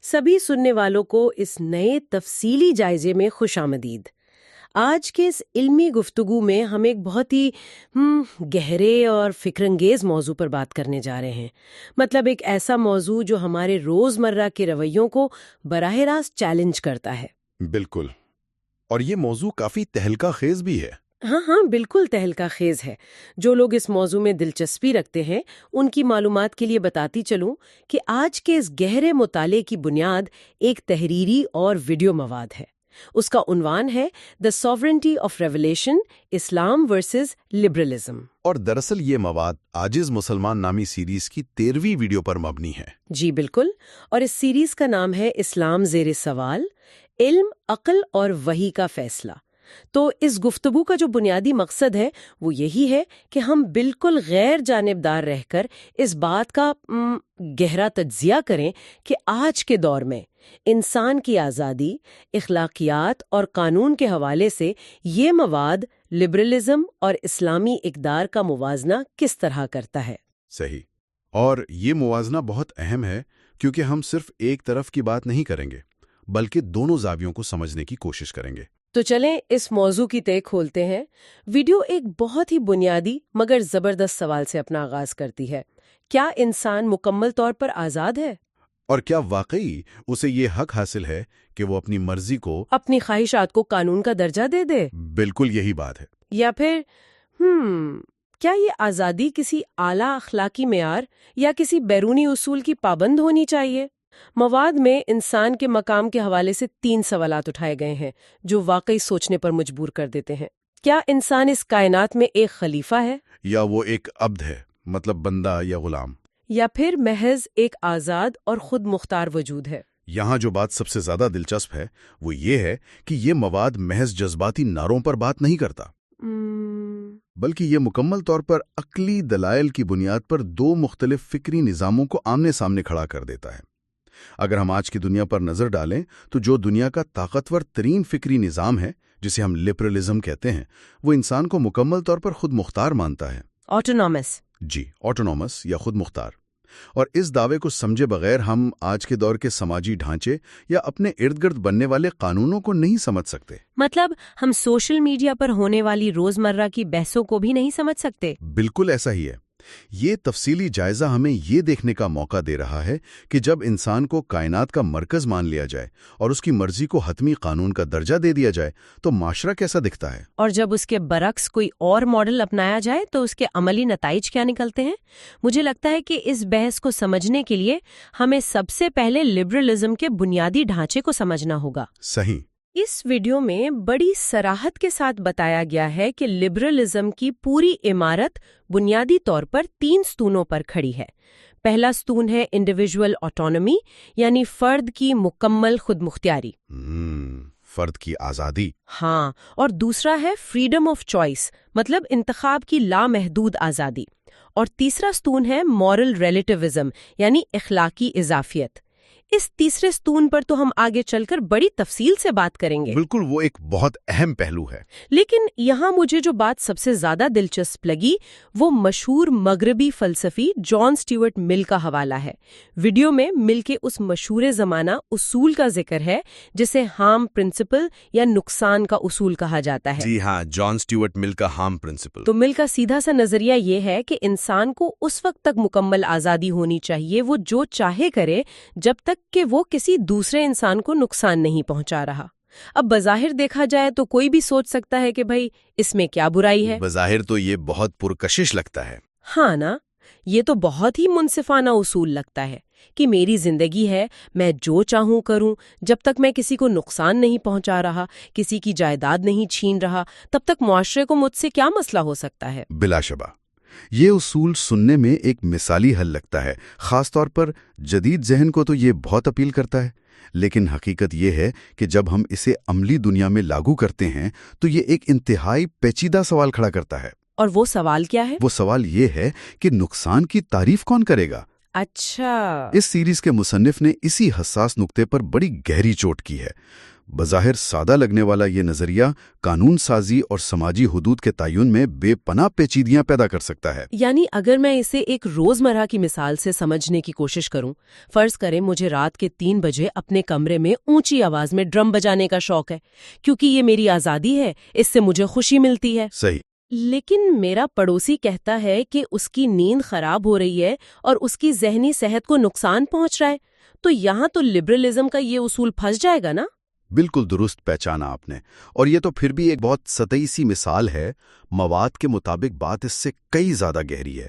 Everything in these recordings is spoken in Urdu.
سبھی سننے والوں کو اس نئے تفصیلی جائزے میں خوش آمدید۔ آج کے اس علمی گفتگو میں ہم ایک بہت ہی گہرے اور فکر انگیز موضوع پر بات کرنے جا رہے ہیں۔ مطلب ایک ایسا موضوع جو ہمارے روزمرہ کے رویوں کو براہ راست چیلنج کرتا ہے۔ بالکل، اور یہ موضوع کافی تہلکہ خیز بھی ہے۔ ہاں بالکل تہلکہ خیز ہے۔ جو لوگ اس موضوع میں دلچسپی رکھتے ہیں ان کی معلومات کے لیے بتاتی چلوں کہ آج کے اس گہرے مطالعے کی بنیاد ایک تحریری اور ویڈیو مواد ہے۔ اس کا عنوان ہے The Sovereignty of Revelation: Islam versus liberalism. اور دراصل یہ مواد عاجز مسلمان نامی سیریز کی 13ویں ویڈیو پر مبنی ہے۔ جی بالکل، اور اس سیریز کا نام ہے اسلام زیر سوال، علم، عقل اور وحی کا فیصلہ۔ تو اس گفتگو کا جو بنیادی مقصد ہے وہ یہی ہے کہ ہم بالکل غیر جانبدار رہ کر اس بات کا گہرا تجزیہ کریں کہ آج کے دور میں انسان کی آزادی، اخلاقیات اور قانون کے حوالے سے یہ مواد لبرلزم اور اسلامی اقدار کا موازنہ کس طرح کرتا ہے۔ صحیح، اور یہ موازنہ بہت اہم ہے کیونکہ ہم صرف ایک طرف کی بات نہیں کریں گے بلکہ دونوں زاویوں کو سمجھنے کی کوشش کریں گے۔ تو چلیں اس موضوع کی تہ کھولتے ہیں۔ ویڈیو ایک بہت ہی بنیادی مگر زبردست سوال سے اپنا آغاز کرتی ہے۔ کیا انسان مکمل طور پر آزاد ہے؟ اور کیا واقعی اسے یہ حق حاصل ہے کہ وہ اپنی مرضی کو، اپنی خواہشات کو قانون کا درجہ دے دے؟ بالکل یہی بات ہے۔ یا پھر کیا یہ آزادی کسی اعلیٰ اخلاقی معیار یا کسی بیرونی اصول کی پابند ہونی چاہیے؟ مواد میں انسان کے مقام کے حوالے سے 3 سوالات اٹھائے گئے ہیں جو واقعی سوچنے پر مجبور کر دیتے ہیں۔ کیا انسان اس کائنات میں ایک خلیفہ ہے؟ یا وہ ایک عبد ہے، مطلب بندہ یا غلام؟ یا پھر محض ایک آزاد اور خود مختار وجود ہے؟ یہاں جو بات سب سے زیادہ دلچسپ ہے وہ یہ ہے کہ یہ مواد محض جذباتی نعروں پر بات نہیں کرتا، بلکہ یہ مکمل طور پر عقلی دلائل کی بنیاد پر 2 مختلف فکری نظاموں کو آمنے سامنے کھڑا کر دیتا ہے۔ اگر ہم آج کی دنیا پر نظر ڈالیں تو جو دنیا کا طاقتور ترین فکری نظام ہے، جسے ہم لبرلزم کہتے ہیں، وہ انسان کو مکمل طور پر خود مختار مانتا ہے۔ آٹونومس۔ جی، آٹونومس یا خود مختار۔ اور اس دعوے کو سمجھے بغیر ہم آج کے دور کے سماجی ڈھانچے یا اپنے ارد گرد بننے والے قانونوں کو نہیں سمجھ سکتے۔ مطلب ہم سوشل میڈیا پر ہونے والی روزمرہ کی بحثوں کو بھی نہیں سمجھ سکتے۔ بالکل ایسا ہی ہے۔ یہ تفصیلی جائزہ ہمیں یہ دیکھنے کا موقع دے رہا ہے کہ جب انسان کو کائنات کا مرکز مان لیا جائے اور اس کی مرضی کو حتمی قانون کا درجہ دے دیا جائے تو معاشرہ کیسا دکھتا ہے، اور جب اس کے برعکس کوئی اور ماڈل اپنایا جائے تو اس کے عملی نتائج کیا نکلتے ہیں۔ مجھے لگتا ہے کہ اس بحث کو سمجھنے کے لیے ہمیں سب سے پہلے لبرلزم کے بنیادی ڈھانچے کو سمجھنا ہوگا۔ صحیح۔ اس ویڈیو میں بڑی صراحت کے ساتھ بتایا گیا ہے کہ لبرلزم کی پوری عمارت بنیادی طور پر 3 ستونوں پر کھڑی ہے۔ پہلا ستون ہے انڈیویجول آٹونومی، یعنی فرد کی مکمل خود مختاری، فرد کی آزادی۔ ہاں، اور دوسرا ہے فریڈم آف چوائس، مطلب انتخاب کی لامحدود آزادی، اور تیسرا ستون ہے مورل ریلیٹیوزم، یعنی اخلاقی اضافیت۔ اس تیسرے ستون پر تو ہم آگے چل کر بڑی تفصیل سے بات کریں گے۔ بالکل، وہ ایک بہت اہم پہلو ہے۔ لیکن یہاں مجھے جو بات سب سے زیادہ دلچسپ لگی وہ مشہور مغربی فلسفی جان سٹیورٹ مل کا حوالہ ہے۔ ویڈیو میں مل کے اس مشہور زمانہ اصول کا ذکر ہے جسے ہارم پرنسپل یا نقصان کا اصول کہا جاتا ہے۔ جی ہاں، جان سٹیورٹ مل کا ہارم پرنسپل۔ تو مل کا سیدھا سا نظریہ یہ ہے کہ انسان کو اس وقت تک مکمل آزادی ہونی چاہیے وہ جو چاہے کرے جب تک کہ وہ کسی دوسرے انسان کو نقصان نہیں پہنچا رہا۔ اب بظاہر دیکھا جائے تو کوئی بھی سوچ سکتا ہے کہ بھائی اس میں کیا برائی ہے۔ بظاہر تو یہ بہت پرکشش لگتا ہے۔ ہاں نا، یہ تو بہت ہی منصفانہ اصول لگتا ہے کہ میری زندگی ہے، میں جو چاہوں کروں، جب تک میں کسی کو نقصان نہیں پہنچا رہا، کسی کی جائیداد نہیں چھین رہا، تب تک معاشرے کو مجھ سے کیا مسئلہ ہو سکتا ہے۔ بلا شبہ یہ اصول سننے میں ایک مثالی حل لگتا ہے، خاص طور پر جدید ذہن کو تو یہ بہت اپیل کرتا ہے، لیکن حقیقت یہ ہے کہ جب ہم اسے عملی دنیا میں لاگو کرتے ہیں تو یہ ایک انتہائی پیچیدہ سوال کھڑا کرتا ہے۔ اور وہ سوال کیا ہے؟ وہ سوال یہ ہے کہ نقصان کی تعریف کون کرے گا؟ اچھا، اس سیریز کے مصنف نے اسی حساس نقطے پر بڑی گہری چوٹ کی ہے۔ بظاہر سادہ لگنے والا یہ نظریہ قانون سازی اور سماجی حدود کے تعین میں بے پناہ پیچیدگیاں پیدا کر سکتا ہے۔ یعنی اگر میں اسے ایک روزمرہ کی مثال سے سمجھنے کی کوشش کروں، فرض کریں مجھے رات کے 3 بجے اپنے کمرے میں اونچی آواز میں ڈرم بجانے کا شوق ہے، کیونکہ یہ میری آزادی ہے، اس سے مجھے خوشی ملتی ہے۔ صحیح۔ لیکن میرا پڑوسی کہتا ہے کہ اس کی نیند خراب ہو رہی ہے اور اس کی ذہنی صحت کو نقصان پہنچ رہا ہے، تو یہاں تو لبرلزم کا یہ اصول پھنس جائے گا نا؟ بالکل درست پہچانا آپ نے، اور یہ تو پھر بھی ایک بہت سطحی سی مثال ہے۔ مواد کے مطابق بات اس سے کئی زیادہ گہری ہے۔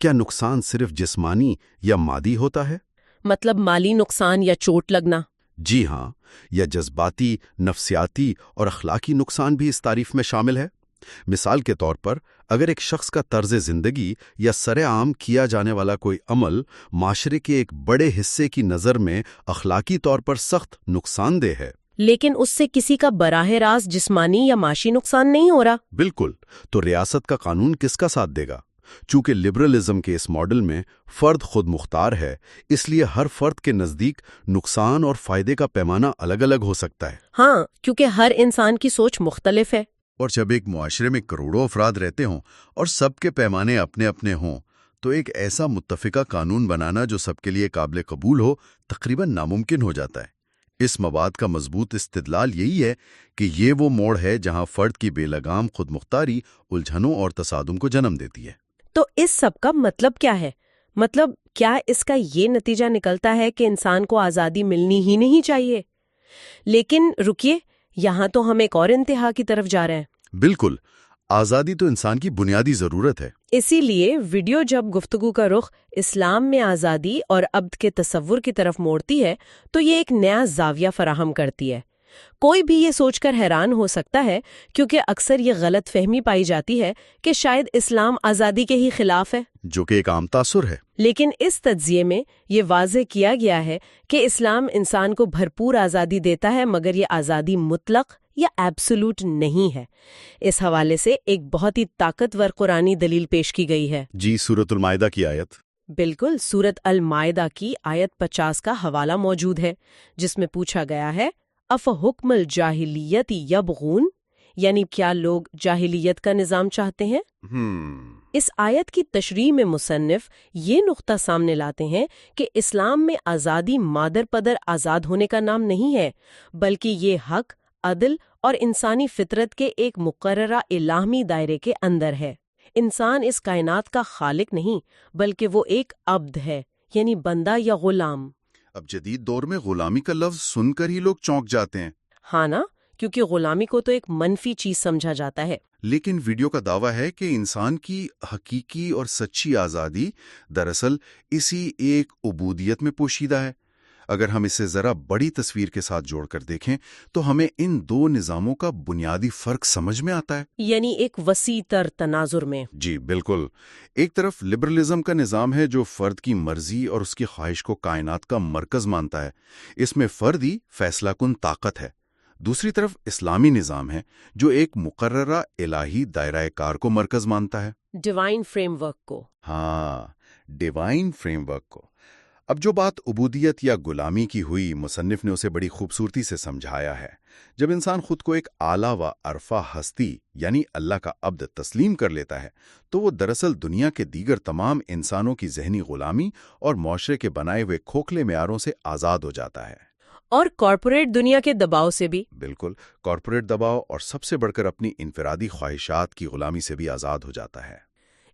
کیا نقصان صرف جسمانی یا مادی ہوتا ہے؟ مطلب مالی نقصان یا چوٹ لگنا؟ جی ہاں، یا جذباتی، نفسیاتی اور اخلاقی نقصان بھی اس تعریف میں شامل ہے۔ مثال کے طور پر، اگر ایک شخص کا طرز زندگی یا سر عام کیا جانے والا کوئی عمل معاشرے کے ایک بڑے حصے کی نظر میں اخلاقی طور پر سخت نقصان دہ ہے، لیکن اس سے کسی کا براہ راست جسمانی یا معاشی نقصان نہیں ہو رہا، بالکل، تو ریاست کا قانون کس کا ساتھ دے گا؟ چونکہ لبرلزم کے اس ماڈل میں فرد خود مختار ہے، اس لیے ہر فرد کے نزدیک نقصان اور فائدے کا پیمانہ الگ الگ ہو سکتا ہے۔ ہاں، کیونکہ ہر انسان کی سوچ مختلف ہے۔ اور جب ایک معاشرے میں کروڑوں افراد رہتے ہوں اور سب کے پیمانے اپنے اپنے ہوں، تو ایک ایسا متفقہ قانون بنانا جو سب کے لیے قابل قبول ہو تقریباً ناممکن ہو جاتا ہے۔ اس مواد کا مضبوط استدلال یہی ہے کہ یہ وہ موڑ ہے جہاں فرد کی بے لگام خود مختاری الجھنوں اور تصادم کو جنم دیتی ہے۔ تو اس سب کا مطلب کیا ہے؟ مطلب کیا اس کا یہ نتیجہ نکلتا ہے کہ انسان کو آزادی ملنی ہی نہیں چاہیے؟ لیکن رکیے، یہاں تو ہم ایک اور انتہا کی طرف جا رہے ہیں۔ بالکل، آزادی تو انسان کی بنیادی ضرورت ہے۔ اسی لیے ویڈیو جب گفتگو کا رخ اسلام میں آزادی اور عبد کے تصور کی طرف موڑتی ہے تو یہ ایک نیا زاویہ فراہم کرتی ہے۔ کوئی بھی یہ سوچ کر حیران ہو سکتا ہے، کیونکہ اکثر یہ غلط فہمی پائی جاتی ہے کہ شاید اسلام آزادی کے ہی خلاف ہے، جو کہ ایک عام تاثر ہے۔ لیکن اس تجزیے میں یہ واضح کیا گیا ہے کہ اسلام انسان کو بھرپور آزادی دیتا ہے، مگر یہ آزادی مطلق یا ایبسولوٹ نہیں ہے۔ اس حوالے سے ایک بہت ہی طاقتور قرآنی دلیل پیش کی گئی ہے۔ جی، سورۃ المائدہ کی آیت۔ بالکل، سورۃ المائدہ کی آیت 50 کا حوالہ موجود ہے، جس میں پوچھا گیا ہے افحکم الجاہلیت یبغون، یعنی کیا لوگ جاہلیت کا نظام چاہتے ہیں؟ اس آیت کی تشریح میں مصنف یہ نقطہ سامنے لاتے ہیں کہ اسلام میں آزادی مادر پدر آزاد ہونے کا نام نہیں ہے، بلکہ یہ حق، عدل اور انسانی فطرت کے ایک مقررہ الہامی دائرے کے اندر ہے۔ انسان اس کائنات کا خالق نہیں، بلکہ وہ ایک عبد ہے، یعنی بندہ یا غلام۔ اب جدید دور میں غلامی کا لفظ سن کر ہی لوگ چونک جاتے ہیں۔ ہاں نا، کیونکہ غلامی کو تو ایک منفی چیز سمجھا جاتا ہے۔ لیکن ویڈیو کا دعویٰ ہے کہ انسان کی حقیقی اور سچی آزادی دراصل اسی ایک عبودیت میں پوشیدہ ہے۔ اگر ہم اسے ذرا بڑی تصویر کے ساتھ جوڑ کر دیکھیں تو ہمیں ان دو نظاموں کا بنیادی فرق سمجھ میں آتا ہے۔ یعنی ایک وسیع تر تناظر میں۔ جی بالکل، ایک طرف لبرلزم کا نظام ہے جو فرد کی مرضی اور اس کی خواہش کو کائنات کا مرکز مانتا ہے، اس میں فرد ہی فیصلہ کن طاقت ہے۔ دوسری طرف اسلامی نظام ہے جو ایک مقررہ الہی دائرہ کار کو مرکز مانتا ہے، ڈیوائن فریم ورک کو۔ ہاں، ڈیوائن فریم ورک کو۔ اب جو بات عبودیت یا غلامی کی ہوئی، مصنف نے اسے بڑی خوبصورتی سے سمجھایا ہے۔ جب انسان خود کو ایک اعلیٰ و عرفہ ہستی یعنی اللہ کا عبد تسلیم کر لیتا ہے تو وہ دراصل دنیا کے دیگر تمام انسانوں کی ذہنی غلامی اور معاشرے کے بنائے ہوئے کھوکھلے معیاروں سے آزاد ہو جاتا ہے، اور کارپوریٹ دنیا کے دباؤ سے بھی۔ بالکل، کارپوریٹ دباؤ اور سب سے بڑھ کر اپنی انفرادی خواہشات کی غلامی سے بھی آزاد ہو جاتا ہے۔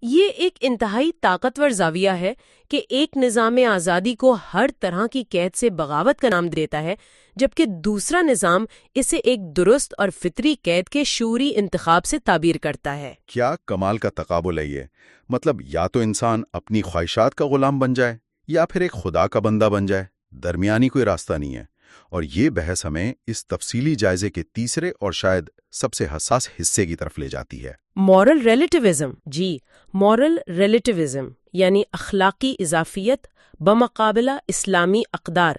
یہ ایک انتہائی طاقتور زاویہ ہے کہ ایک نظام آزادی کو ہر طرح کی قید سے بغاوت کا نام دیتا ہے، جبکہ دوسرا نظام اسے ایک درست اور فطری قید کے شعوری انتخاب سے تعبیر کرتا ہے۔ کیا کمال کا تقابل ہے یہ! مطلب یا تو انسان اپنی خواہشات کا غلام بن جائے یا پھر ایک خدا کا بندہ بن جائے، درمیانی کوئی راستہ نہیں ہے۔ اور یہ بحث ہمیں اس تفصیلی جائزے کے تیسرے اور شاید سب سے حساس حصے کی طرف لے جاتی ہے، مورل ریلیٹیوزم۔ جی، مورل ریلیٹیوزم یعنی اخلاقی اضافیت بمقابلہ اسلامی اقدار۔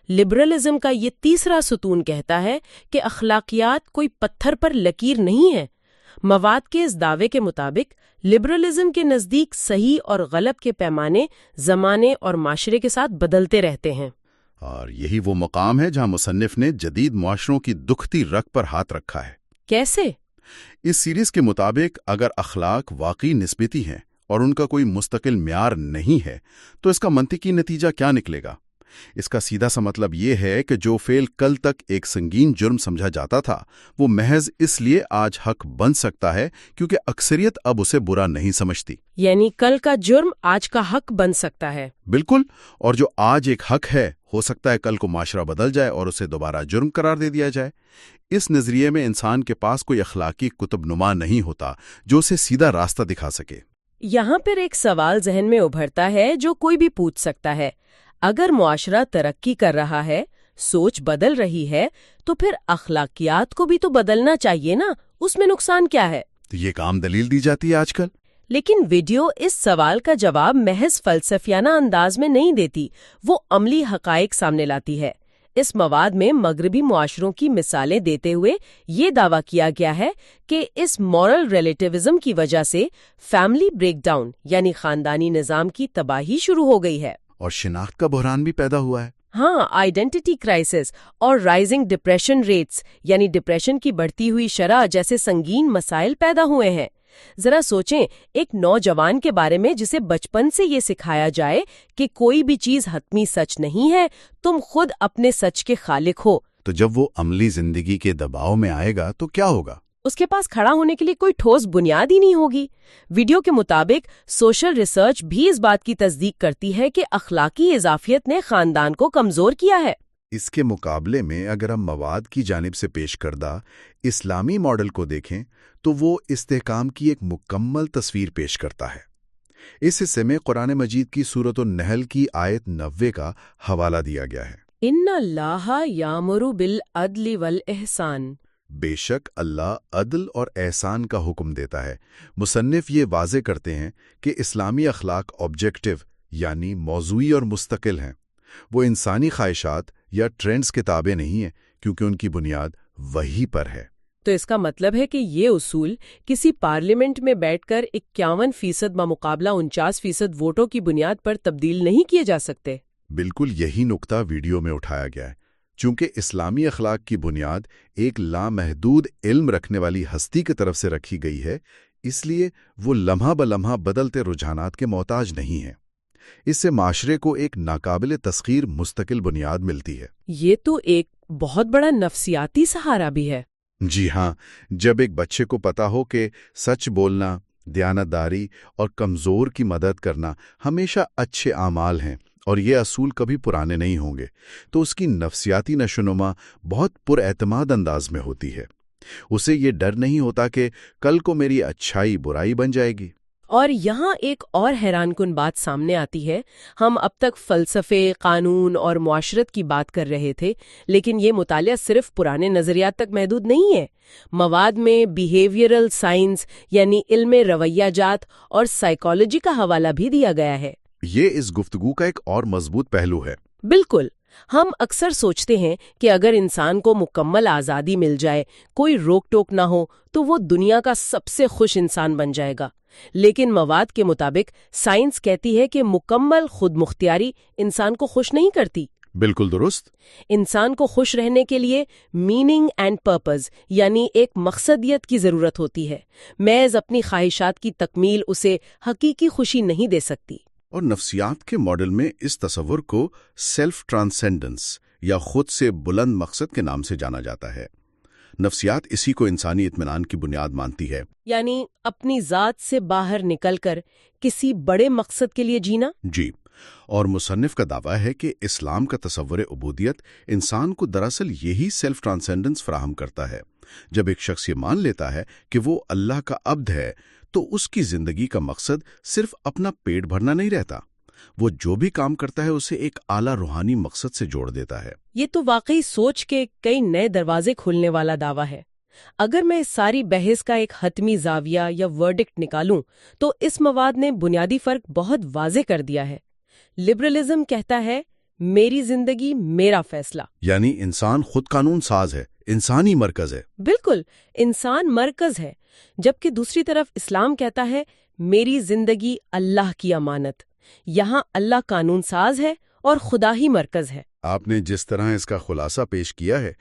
لبرلزم کا یہ تیسرا ستون کہتا ہے کہ اخلاقیات کوئی پتھر پر لکیر نہیں ہے۔ مواد کے اس دعوے کے مطابق لبرلزم کے نزدیک صحیح اور غلط کے پیمانے زمانے اور معاشرے کے ساتھ بدلتے رہتے ہیں۔ اور یہی وہ مقام ہے جہاں مصنف نے جدید معاشروں کی دکھتی رگ پر ہاتھ رکھا ہے۔ کیسے؟ اس سیریز کے مطابق اگر اخلاق واقعی نسبی ہیں اور ان کا کوئی مستقل معیار نہیں ہے تو اس کا منطقی نتیجہ کیا نکلے گا؟ اس کا سیدھا سا مطلب یہ ہے کہ جو فعل کل تک ایک سنگین جرم سمجھا جاتا تھا وہ محض اس لیے آج حق بن سکتا ہے کیونکہ اکثریت اب اسے برا نہیں سمجھتی۔ یعنی کل کا جرم آج کا حق بن سکتا ہے؟ بالکل، اور جو آج ایک حق ہے ہو سکتا ہے کل کو معاشرہ بدل جائے اور اسے دوبارہ جرم قرار دے دیا جائے۔ اس نظریے میں انسان کے پاس کوئی اخلاقی کتب نما نہیں ہوتا جو اسے سیدھا راستہ دکھا سکے۔ یہاں پر ایک سوال ذہن میں ابھرتا ہے جو کوئی بھی پوچھ سکتا ہے، اگر معاشرہ ترقی کر رہا ہے، سوچ بدل رہی ہے، تو پھر اخلاقیات کو بھی تو بدلنا چاہیے نا، اس میں نقصان کیا ہے؟ تو یہ کام دلیل دی جاتی ہے آج کل۔ لیکن ویڈیو اس سوال کا جواب محض فلسفیانہ انداز میں نہیں دیتی، وہ عملی حقائق سامنے لاتی ہے۔ اس مواد میں مغربی معاشروں کی مثالیں دیتے ہوئے یہ دعویٰ کیا گیا ہے کہ اس مورل ریلیٹیوزم کی وجہ سے فیملی بریک ڈاؤن یعنی خاندانی نظام کی تباہی شروع ہو گئی ہے، اور شناخت کا بحران بھی پیدا ہوا ہے۔ ہاں، آئیڈینٹی کرائسس اور رائزنگ ڈپریشن ریٹس یعنی ڈپریشن کی بڑھتی ہوئی شرح جیسے سنگین مسائل پیدا ہوئے ہیں۔ ذرا سوچیں، ایک نوجوان کے بارے میں جسے بچپن سے یہ سکھایا جائے کہ کوئی بھی چیز حتمی سچ نہیں ہے، تم خود اپنے سچ کے خالق ہو، تو جب وہ عملی زندگی کے دباؤ میں آئے گا تو کیا ہوگا؟ اس کے پاس کھڑا ہونے کے لیے کوئی ٹھوس بنیاد ہی نہیں ہوگی۔ ویڈیو کے مطابق سوشل ریسرچ بھی اس بات کی تصدیق کرتی ہے کہ اخلاقی اضافیت نے خاندان کو کمزور کیا ہے۔ اس کے مقابلے میں اگر ہم مواد کی جانب سے پیش کردہ اسلامی ماڈل کو دیکھیں تو وہ استحکام کی ایک مکمل تصویر پیش کرتا ہے۔ اس حصے میں قرآن مجید کی سورۃ النحل کی آیت 90 کا حوالہ دیا گیا ہے۔ ان اللہ یامر بالعدل والاحسان، بے شک اللہ عدل اور احسان کا حکم دیتا ہے۔ مصنف یہ واضح کرتے ہیں کہ اسلامی اخلاق آبجیکٹو یعنی موضوعی اور مستقل ہیں۔ وہ انسانی خواہشات یا ٹرینڈز کے تابع نہیں ہیں کیونکہ ان کی بنیاد وحی پر ہے۔ تو اس کا مطلب ہے کہ یہ اصول کسی پارلیمنٹ میں بیٹھ کر 51% بمقابلہ 49% ووٹوں کی بنیاد پر تبدیل نہیں کیے جا سکتے۔ بالکل یہی نقطہ ویڈیو میں اٹھایا گیا ہے۔ چونکہ اسلامی اخلاق کی بنیاد ایک لامحدود علم رکھنے والی ہستی کی طرف سے رکھی گئی ہے، اس لیے وہ لمحہ بلمحہ بدلتے رجحانات کے محتاج نہیں ہیں۔ اس سے معاشرے کو ایک ناقابل تسخیر مستقل بنیاد ملتی ہے۔ یہ تو ایک بہت بڑا نفسیاتی سہارا بھی ہے۔ جی ہاں، جب ایک بچے کو پتا ہو کہ سچ بولنا، دیانتداری اور کمزور کی مدد کرنا ہمیشہ اچھے اعمال ہیں اور یہ اصول کبھی پرانے نہیں ہوں گے، تو اس کی نفسیاتی نشوونما بہت پر اعتماد انداز میں ہوتی ہے۔ اسے یہ ڈر نہیں ہوتا کہ کل کو میری اچھائی برائی بن جائے گی۔ اور یہاں ایک اور حیران کن بات سامنے آتی ہے۔ ہم اب تک فلسفے، قانون اور معاشرت کی بات کر رہے تھے، لیکن یہ مطالعہ صرف پرانے نظریات تک محدود نہیں ہے۔ مواد میں بیہیویئرل سائنس یعنی علم رویہ جات اور سائیکالوجی کا حوالہ بھی دیا گیا ہے۔ یہ اس گفتگو کا ایک اور مضبوط پہلو ہے۔ بالکل، ہم اکثر سوچتے ہیں کہ اگر انسان کو مکمل آزادی مل جائے، کوئی روک ٹوک نہ ہو، تو وہ دنیا کا سب سے خوش انسان بن جائے گا۔ لیکن مواد کے مطابق سائنس کہتی ہے کہ مکمل خود مختاری انسان کو خوش نہیں کرتی۔ بالکل درست۔ انسان کو خوش رہنے کے لیے میننگ اینڈ پرپز یعنی ایک مقصدیت کی ضرورت ہوتی ہے۔ محض اپنی خواہشات کی تکمیل اسے حقیقی خوشی نہیں دے سکتی۔ اور نفسیات کے ماڈل میں اس تصور کو سیلف ٹرانسینڈنس یا خود سے بلند مقصد کے نام سے جانا جاتا ہے۔ نفسیات اسی کو انسانی اطمینان کی بنیاد مانتی ہے، یعنی اپنی ذات سے باہر نکل کر کسی بڑے مقصد کے لیے جینا۔ جی، اور مصنف کا دعویٰ ہے کہ اسلام کا تصور عبودیت انسان کو دراصل یہی سیلف ٹرانسینڈنس فراہم کرتا ہے۔ جب ایک شخص یہ مان لیتا ہے کہ وہ اللہ کا عبد ہے تو اس کی زندگی کا مقصد صرف اپنا پیٹ بھرنا نہیں رہتا، وہ جو بھی کام کرتا ہے اسے ایک اعلیٰ روحانی مقصد سے جوڑ دیتا ہے۔ یہ تو واقعی سوچ کے کئی نئے دروازے کھولنے والا دعویٰ ہے۔ اگر میں اس ساری بحث کا ایک حتمی زاویہ یا ورڈکٹ نکالوں تو اس مواد نے بنیادی فرق بہت واضح کر دیا ہے۔ لبرلزم کہتا ہے میری زندگی میرا فیصلہ، یعنی انسان خود قانون ساز ہے، انسانی مرکز ہے۔ بالکل، انسان مرکز ہے، جبکہ دوسری طرف اسلام کہتا ہے میری زندگی اللہ کی امانت۔ یہاں اللہ قانون ساز ہے اور خدا ہی مرکز ہے۔ آپ نے جس طرح اس کا خلاصہ پیش کیا ہے